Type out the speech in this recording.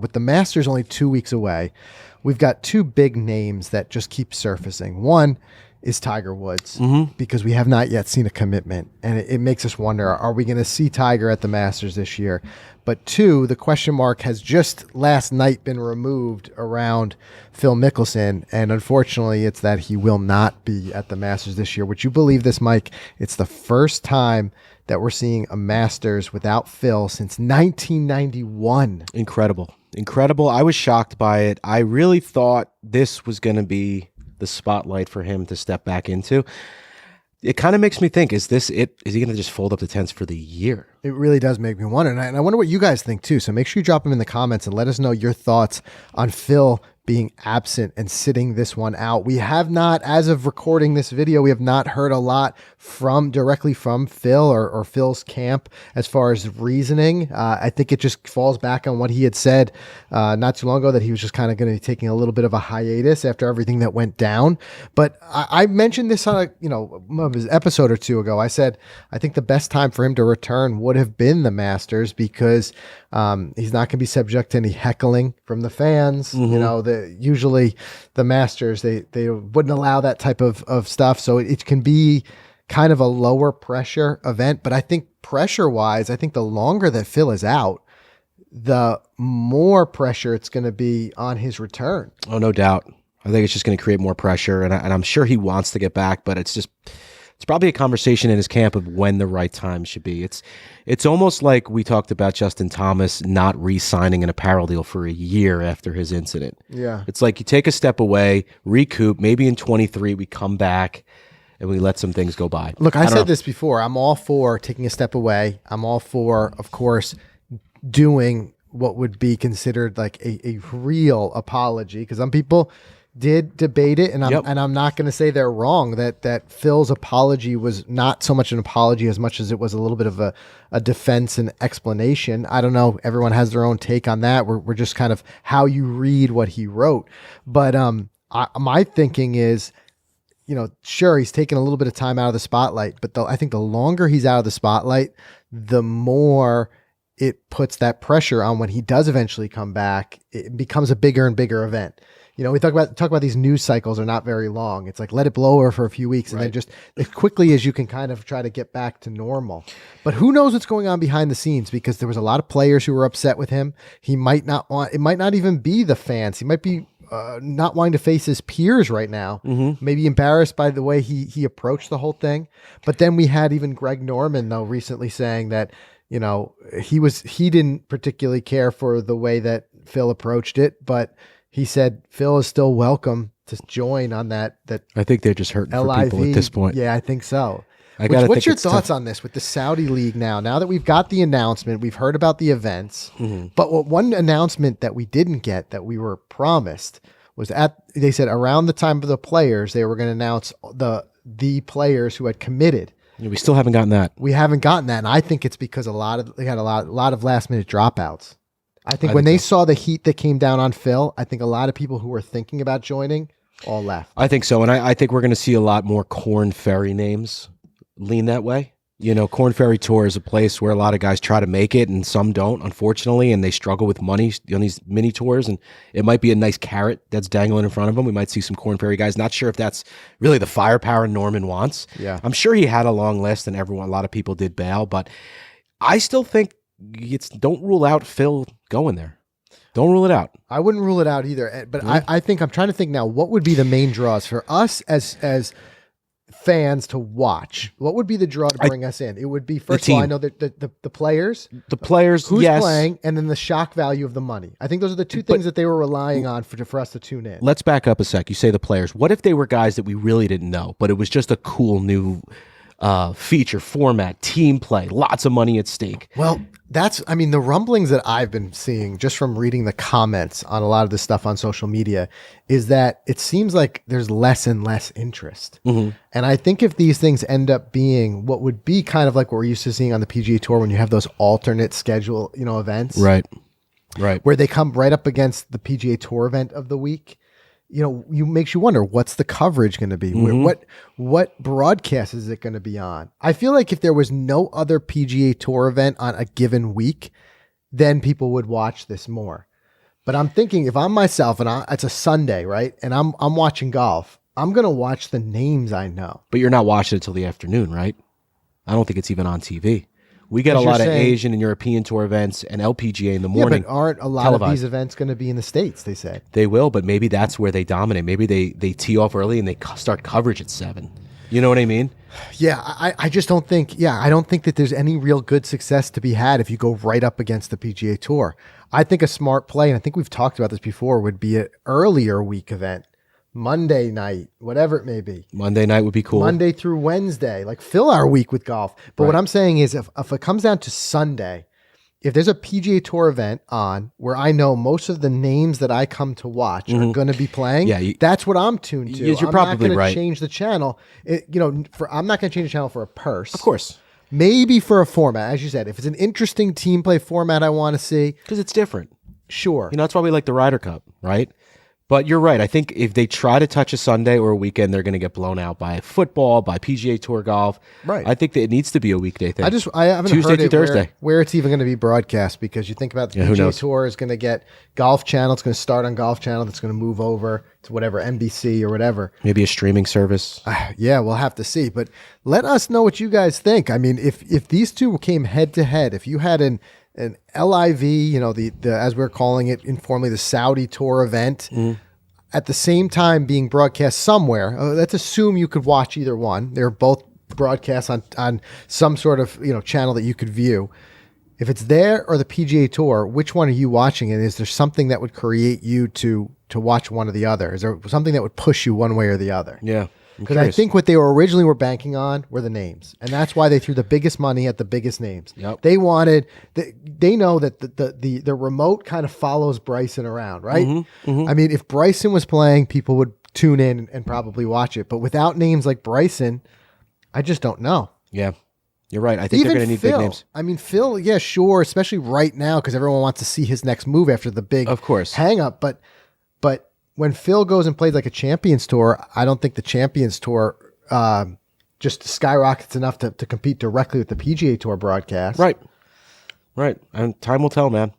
With the Masters only 2 weeks away, we've got two big names that just keep surfacing. One is Tiger Woods, because we have not yet seen a commitment. And it makes us wonder, are we going to see Tiger at the Masters this year? But two, the question mark has just last night been removed around Phil Mickelson. And unfortunately, it's that he will not be at the Masters this year. Would you believe this, Mike? It's the first time that we're seeing a Masters without Phil since 1991. Incredible. I was shocked by it. I really thought this was going to be the spotlight for him to step back into. It kind of makes me think, is this it? Is he going to just fold up the tents for the year? It really does make me wonder. And I wonder what you guys think too. So make sure you drop them in the comments and let us know your thoughts on Phil being absent and sitting this one out. We have not, as of recording this video, we have not heard a lot directly from Phil or Phil's camp as far as reasoning. I think it just falls back on what he had said not too long ago, that he was just kind of going to be taking a little bit of a hiatus after everything that went down. But I mentioned this on his episode or two ago. I said I think the best time for him to return would have been the Masters, because he's not going to be subject to any heckling from the fans. Usually the Masters, they wouldn't allow that type of stuff. So it can be kind of a lower pressure event. But I think pressure wise, I think the longer that Phil is out, the more pressure it's going to be on his return. Oh, no doubt. I think it's just going to create more pressure. And I'm sure he wants to get back, but it's probably a conversation in his camp of when the right time should be. It's almost like we talked about Justin Thomas not re-signing an apparel deal for a year after his incident. Yeah. It's like you take a step away, recoup, maybe in 23 we come back and we let some things go by. Look, I said this before. I'm all for taking a step away. I'm all for, of course, doing what would be considered like a real apology, because some people did debate it, and I'm not going to say they're wrong, that Phil's apology was not so much an apology as much as it was a little bit of a defense and explanation. I don't know. Everyone has their own take on that. We're just kind of how you read what he wrote. But my thinking is, sure, he's taking a little bit of time out of the spotlight, but I think the longer he's out of the spotlight, the more it puts that pressure on when he does eventually come back. It becomes a bigger and bigger event. We talk about these news cycles are not very long. It's like, let it blow over for a few weeks, and then just as quickly as you can kind of try to get back to normal. But who knows what's going on behind the scenes, because there was a lot of players who were upset with him. He might not want, it might not even be the fans. He might be not wanting to face his peers right now, maybe embarrassed by the way he approached the whole thing. But then we had even Greg Norman, though, recently saying that, he didn't particularly care for the way that Phil approached it, but he said Phil is still welcome to join on that. I think they're just hurting LIV, for people at this point. Yeah, I think so. What's your thoughts on this with the Saudi League now? Now that we've got the announcement, we've heard about the events, but one announcement that we didn't get, that we were promised, was they said around the time of the players, they were going to announce the players who had committed. We still haven't gotten that. We haven't gotten that, and I think it's because they had a lot of last minute dropouts. I think when they saw the heat that came down on Phil, I think a lot of people who were thinking about joining all left. I think so, and I think we're going to see a lot more Corn Ferry names lean that way. Corn Ferry Tour is a place where a lot of guys try to make it, and some don't, unfortunately, and they struggle with money on these mini tours, and it might be a nice carrot that's dangling in front of them. We might see some Corn Ferry guys. Not sure if that's really the firepower Norman wants. Yeah, I'm sure he had a long list, and a lot of people did bail, but I still think don't rule out Phil going there. Don't rule it out. I wouldn't rule it out either. But I think I'm trying to think now, what would be the main draws for us as fans to watch? What would be the draw to bring us in? It would be, first of all, I know that the players. The players, who's playing, and then the shock value of the money. I think those are the two things that they were relying on for us to tune in. Let's back up a sec. You say the players. What if they were guys that we really didn't know, but it was just a cool new feature, format, team play, lots of money at stake? Well, the rumblings that I've been seeing just from reading the comments on a lot of this stuff on social media is that it seems like there's less and less interest. And I think if these things end up being what would be kind of like what we're used to seeing on the PGA Tour, when you have those alternate schedule, events, right, where they come right up against the PGA Tour event of the week, you makes you wonder, what's the coverage going to be? What broadcast is it going to be on? I feel like if there was no other PGA Tour event on a given week, then people would watch this more. But I'm thinking if I'm myself and it's a Sunday, right? And I'm watching golf, I'm going to watch the names I know. But you're not watching it till the afternoon, right? I don't think it's even on TV. We get a Because you're lot of saying- Asian and European tour events and LPGA in the morning. Yeah, but aren't a lot of televised. these events going to be in the States, they say? They will, but maybe that's where they dominate. Maybe they tee off early and they start coverage at 7. You know what I mean? Yeah, I just don't think, I don't think that there's any real good success to be had if you go right up against the PGA Tour. I think a smart play, and I think we've talked about this before, would be an earlier week event, Monday night, whatever it may be. Monday night would be cool. Monday through Wednesday, like fill our week with golf. But what I'm saying is if it comes down to Sunday, if there's a PGA Tour event on where I know most of the names that I come to watch are going to be playing, that's what I'm tuned to. You're I'm probably not right. change the channel. I'm not going to change the channel for a purse. Of course. Maybe for a format, as you said. If it's an interesting team play format I want to see, Because it's different. sure. You know, that's why we like the Ryder Cup, right? But you're right. I think if they try to touch a Sunday or a weekend, they're going to get blown out by football, by PGA Tour golf. Right. I think that it needs to be a weekday thing. I haven't Tuesday heard through it Thursday. where it's even going to be broadcast, because you think about the who PGA knows? Tour is going to get Golf Channel. It's going to start on Golf Channel. That's going to move over to whatever, NBC or whatever. Maybe a streaming service. Yeah, we'll have to see. But let us know what you guys think. I mean, if these two came head to head, if you had an LIV, the as we're calling it informally, the Saudi Tour event, at the same time being broadcast somewhere, let's assume you could watch either one. They're both broadcast on some sort of channel that you could view. If it's there or the PGA Tour, which one are you watching? And is there something that would create you to watch one or the other? Is there something that would push you one way or the other? Yeah. Because I think what they originally were banking on were the names, and that's why they threw the biggest money at the biggest names. Yep. They wanted, they know that the remote kind of follows Bryson around, right? I mean, if Bryson was playing, people would tune in and probably watch it. But without names like Bryson, I just don't know. Yeah. You're right. I think they're going to need Phil, big names. I mean, Phil, yeah, sure, especially right now because everyone wants to see his next move after the big Of course. hang up. But when Phil goes and plays like a Champions Tour, I don't think the Champions Tour just skyrockets enough to compete directly with the PGA Tour broadcast. Right. And time will tell, man.